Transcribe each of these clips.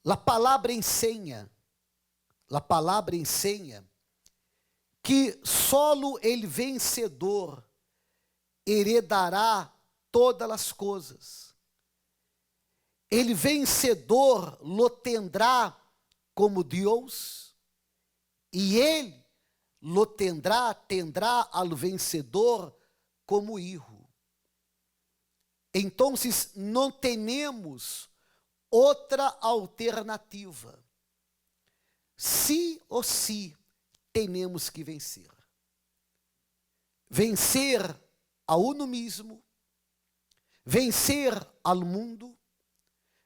a palavra ensina que solo el vencedor heredará todas as coisas. El vencedor lo tendrá como Deus, e ele tendrá al vencedor como hijo. Então, não temos outra alternativa. Sí ou sí, temos que vencer. Vencer a uno mesmo, vencer al mundo,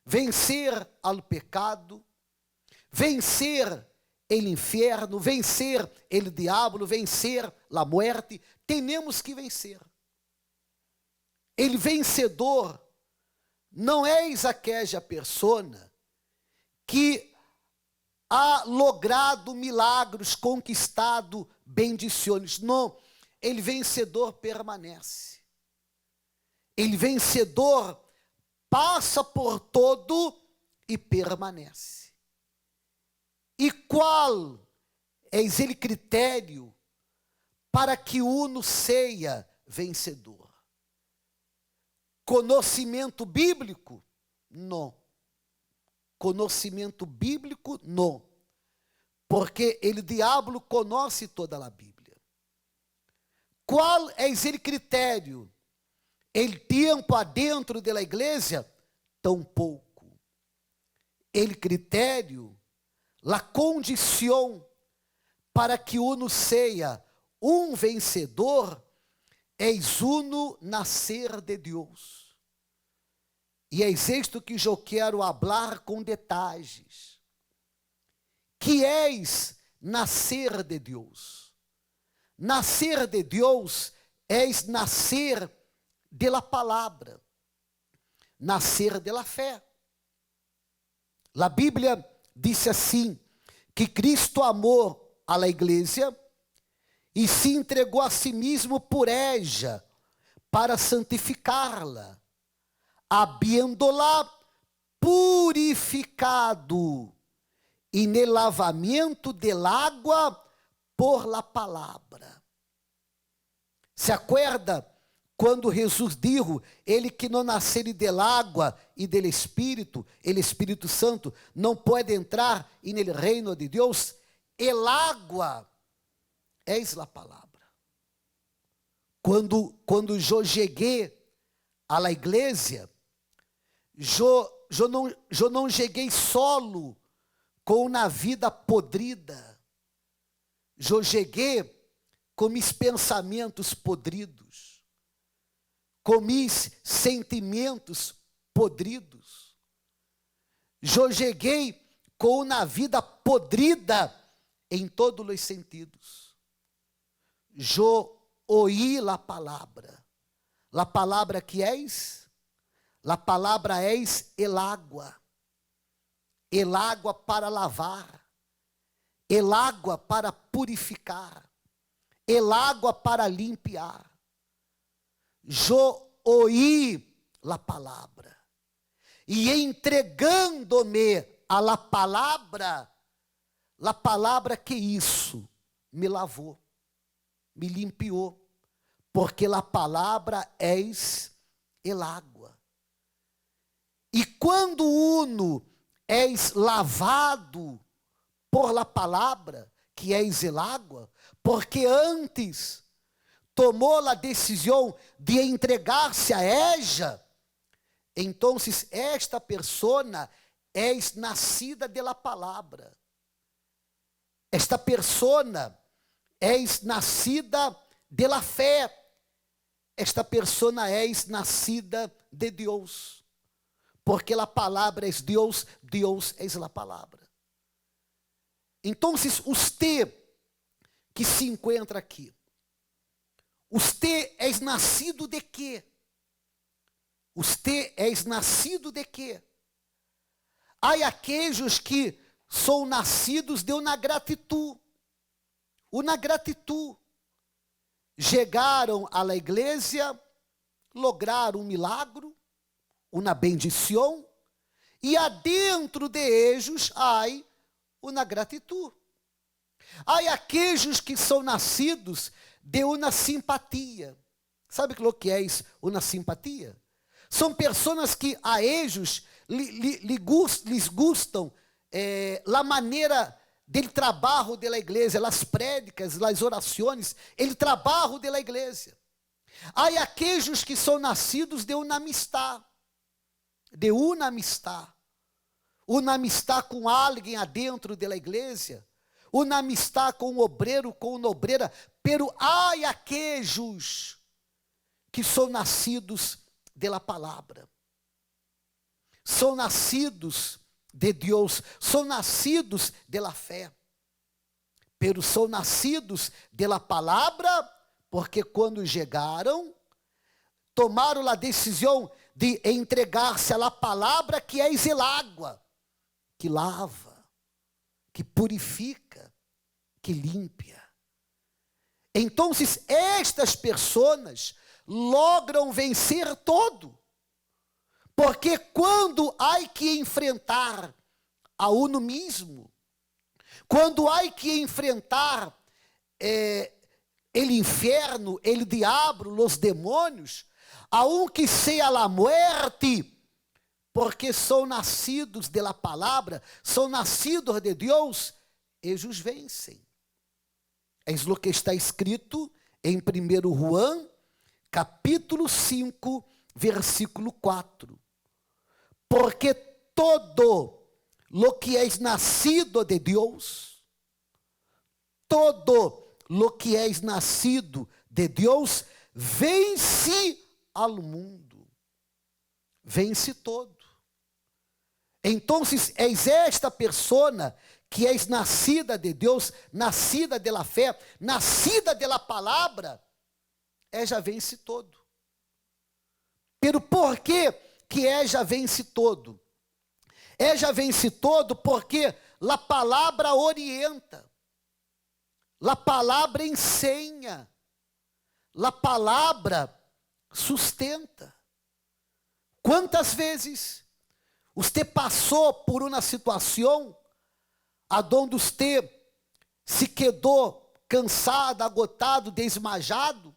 vencer al pecado, vencer el inferno, vencer el diabo, vencer la muerte. Temos que vencer. El vencedor não é aquela persona que ha logrado milagros, conquistado bendições. Não, ele vencedor permanece. Ele vencedor passa por todo e permanece. E qual é ele critério para que uno seja vencedor? Conhecimento bíblico? Não. Conhecimento bíblico? Não. Porque o diabo conhece toda a Bíblia. Qual é ele critério? El tempo adentro da igreja? Tampouco. El critério, la condição para que uno seja um vencedor, eis uno nascer de Deus. E é isto que eu quero falar com detalhes. Que és nascer de Deus. Nascer de Deus és nascer de la palavra, nascer de la fé. A Bíblia disse assim, que Cristo amou a la igreja e se entregou a si mesmo por ella, para santificá-la, habiendo-la purificado e no lavamento del agua por la palavra. Se acuerda quando Jesus dijo, ele que não nascer del água e del Espírito, el Espírito Santo, não pode entrar no reino de Deus? El água és a palavra. Quando eu cheguei à la igreja, eu não cheguei solo com uma vida podrida. Eu cheguei com meus pensamentos podridos, com meus sentimentos podridos. Eu cheguei com uma vida podrida em todos os sentidos. Eu ouí a palavra que és, a palavra és el água para lavar, el água para purificar, el água para limpiar. Eu ouí a palavra, e entregando-me a la palavra que isso me lavou, me limpiou, porque a palavra és el água. E quando uno és lavado por la palavra, que és el água, porque antes tomou a decisão de entregar-se a ella, então esta persona é nascida de la palavra. Esta persona é nascida de la fé. Esta persona é nascida de Deus. Porque a palavra é Deus, Deus é a palavra. Então, você que se encontra aqui, você é nascido de quê? Você é nascido de quê? Há aqueles que são nascidos de uma gratidão. Uma gratidão. Chegaram à igreja, lograram um milagre, uma bendição, e adentro de ellos hay uma gratitud. Há aqueles que são nascidos de uma simpatia. Sabe o que é isso? Uma simpatia? São pessoas que a ellos lhes gustam a maneira del trabalho da igreja, as prédicas, as orações, o trabalho da igreja. Há aqueles que são nascidos de uma amistad, uma amistad com alguém adentro da igreja, uma amistad com o obreiro, com uma obreira, pero há aqueles que são nascidos de la palavra, são nascidos de Deus, são nascidos de la fé, pero são nascidos de la palavra, porque quando chegaram, tomaram a decisão de entregar-se a la palavra, que é el água, que lava, que purifica, que limpia. Então, estas pessoas logram vencer todo. Porque quando há que enfrentar a uno mesmo, quando há que enfrentar el inferno, el diabo, los demônios, aunque sea la muerte, porque são nascidos de la palavra, são nascidos de Deus, eles vencem. É isso que está escrito em 1 João, capítulo 5, versículo 4. Porque todo lo que é nascido de Deus, todo lo que é nascido de Deus, vence ao mundo, vence todo. Então, és esta pessoa que és nascida de Deus, nascida de la fé, nascida de la palavra, já vence todo. Pero por que já vence todo? Já vence todo porque a palavra orienta, a palavra ensina, a palavra sustenta. Quantas vezes você passou por uma situação aonde você se quedou cansado, agotado, desmajado,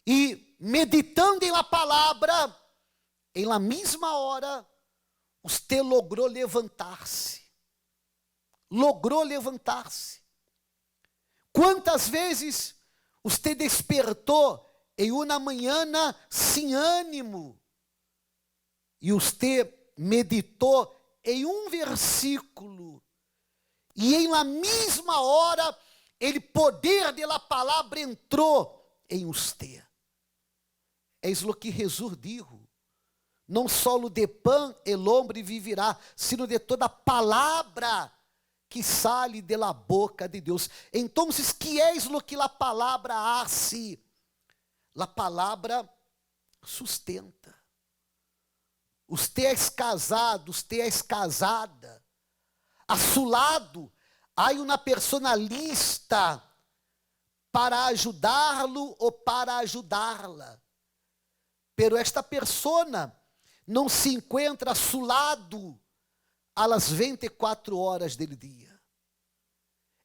e meditando em la palavra, em la mesma hora, você logrou levantar-se. Logrou levantar-se. Quantas vezes você despertou em uma manhã sem ânimo, e você meditou em um versículo, e em la mesma hora, o poder da palavra entrou em você. É isso que Jesus disse: não só de pão el hombre vivirá, sino de toda palavra que sale de la boca de Deus. Então, que é lo que a palavra hace? A palavra sustenta. Você é casado, você é casada. A su lado, há uma personalista para ajudá-lo ou para ajudá-la. Pero esta persona não se encontra a su lado às 24 horas do dia.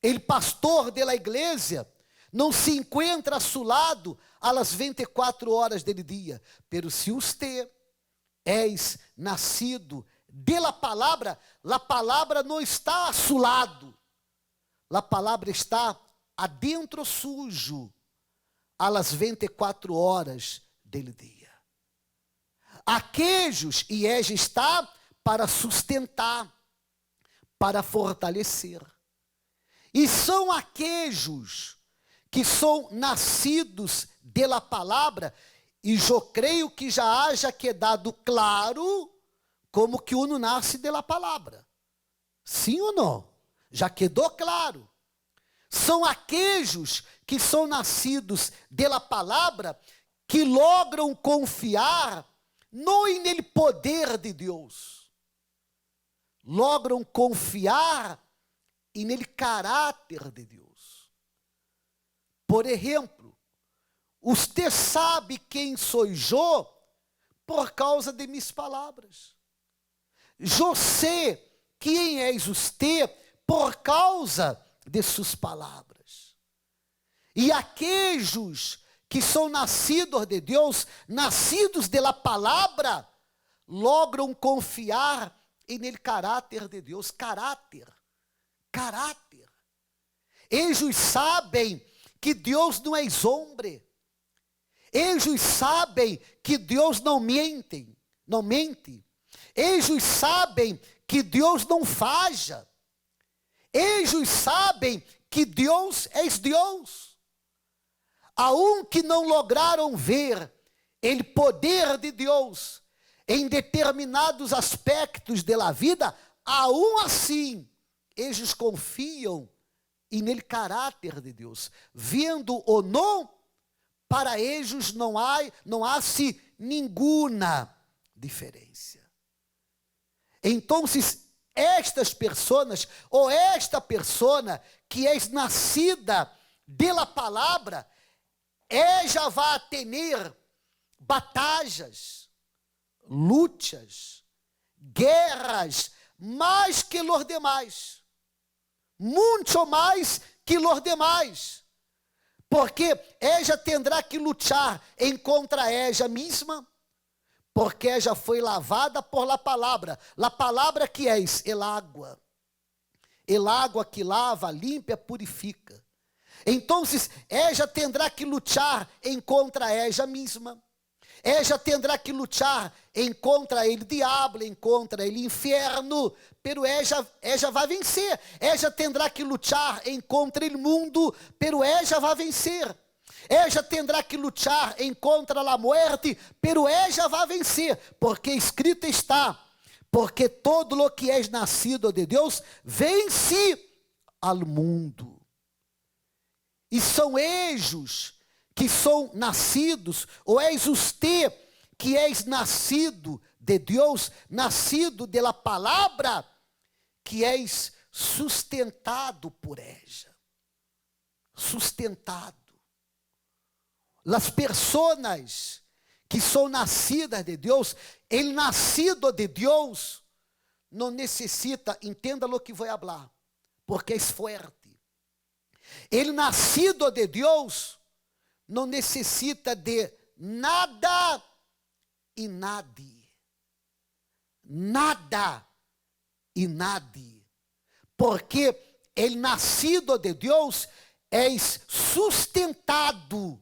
El pastor da igreja não se encontra a su lado às 24 horas do dia. Pero se você és nascido de la palavra não está a su lado. A palavra está adentro sujo às 24 horas do dia. Aqueles e está para sustentar, para fortalecer. E são aqueles que são nascidos de la palavra, e eu creio que já haja quedado claro como que uno nasce de la palavra. Sim ou não? Já quedou claro. São aqueles que são nascidos de la palavra que logram confiar não em poder de Deus, logram confiar em caráter de Deus. Por exemplo, você sabe quem sou eu por causa de minhas palavras. eu sei quem és você por causa de suas palavras. E aqueles que são nascidos de Deus, nascidos da palavra, logram confiar em caráter de Deus. Caráter. Eles sabem que Deus não é homem. Eles sabem que Deus não mente. Eles sabem que Deus não falha. Eles sabem que Deus é Deus. Aunque não lograram ver o poder de Deus em determinados aspectos da vida, aún assim, eles confiam nele caráter de Deus. Vendo ou não, para eles não há-se nenhuma diferença. Então, estas pessoas, ou esta persona que é nascida pela palavra, ella vai ter batalhas, lutas, guerras, mais que os demais. Muito mais que os demais. Porque ella tendrá que lutar em contra ella mesma, porque ella foi lavada por la palavra. La palavra que é el água. El água que lava, limpa, purifica. Então, ella tendrá que lutar em contra ella mesma. Ella tendrá que lutar em contra o diabo, em contra o inferno, pero ella vai vencer. Ella tendrá que lutar em contra o mundo, pero ella vai vencer. Ella tendrá que lutar em contra a muerte, pero ella vai vencer, porque escrito está: porque todo lo que é nascido de Deus vence ao mundo. E são eles que são nascidos, ou és você que és nascido de Deus, nascido da palavra, que és sustentado por ella. Sustentado. As pessoas que são nascidas de Deus, el nascido de Deus, não necessita, entenda o que vou falar, porque é forte. El nascido de Deus não necessita de nada e nadie. Nada e nadie. Porque el nascido de Deus é sustentado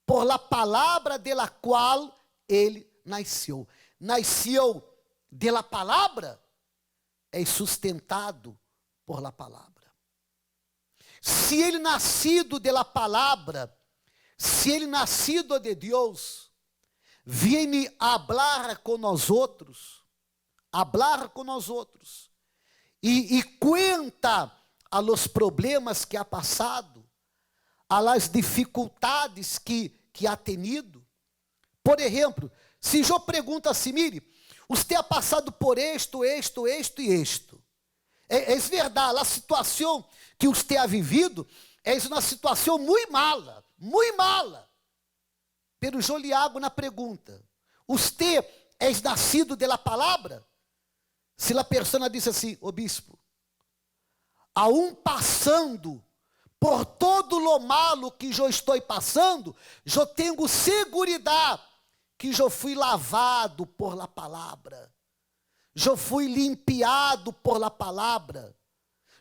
por la palavra de la qual ele nasceu. Nasceu de la palavra, é sustentado por la palavra. Se ele nascido de la palavra, se ele nascido de Deus, viene a hablar com nós outros, e cuenta a los problemas que ha passado, a las dificuldades que ha tenido. Por exemplo, se eu pergunto assim, mire, você ha passado por esto e esto. É verdade, a situação que você ha vivido é uma situação muito mala. Pero eu lhe hago na pergunta: você é nascido de la palavra? Se a pessoa disse assim: ô bispo, aún passando por todo lo malo que eu estou passando, eu tenho seguridade que eu fui lavado por la palavra, eu fui limpiado por la palavra,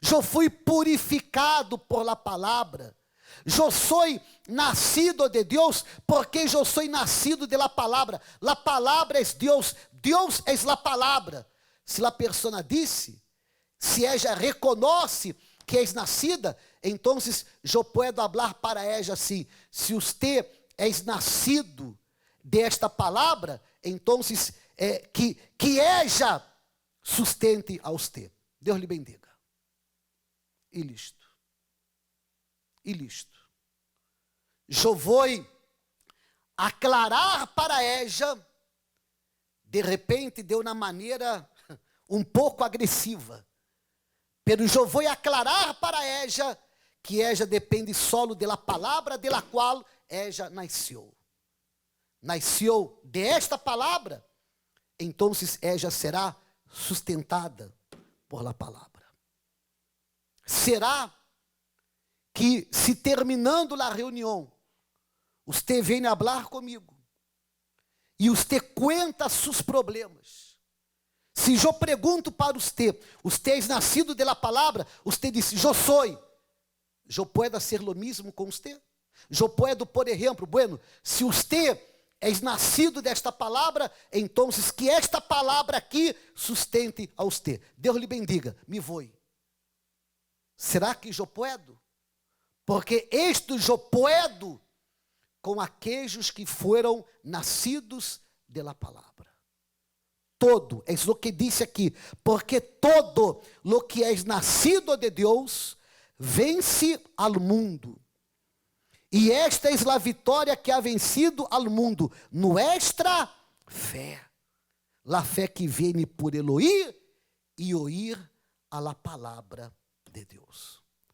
eu fui purificado por la palavra, eu sou nascido de Deus, porque eu sou nascido de la palavra. La palavra é Deus, Deus é la palavra. Se a pessoa disse, se ella reconhece que és nascida, então eu posso falar para ella assim: se você é nascido desta palavra, então que ella sustente a você. Deus lhe bendiga. E listo. Eu vou aclarar para ella, de repente, de uma maneira um pouco agressiva, pero eu vou aclarar para ella que ella depende solo da palavra de la qual ella nasceu. Nasceu de esta palavra, então ella será sustentada por la palavra. Será que, se terminando a reunião, você vem falar comigo e você conta seus problemas? Se eu pergunto para você é nascido de la palavra, você diz, eu sou. Eu posso ser lo mesmo com você? Eu posso, por exemplo, bueno, se você é nascido desta palavra, então que esta palavra aqui sustente a você. Deus lhe bendiga, me vou. Será que eu posso? Porque isto eu posso com aqueles que foram nascidos de la palavra. Todo, é o que disse aqui, porque todo lo que é nascido de Deus vence al mundo. E esta é a vitória que ha vencido al mundo, nuestra fé. La fé que vem por el oír e oír a la palavra de Deus.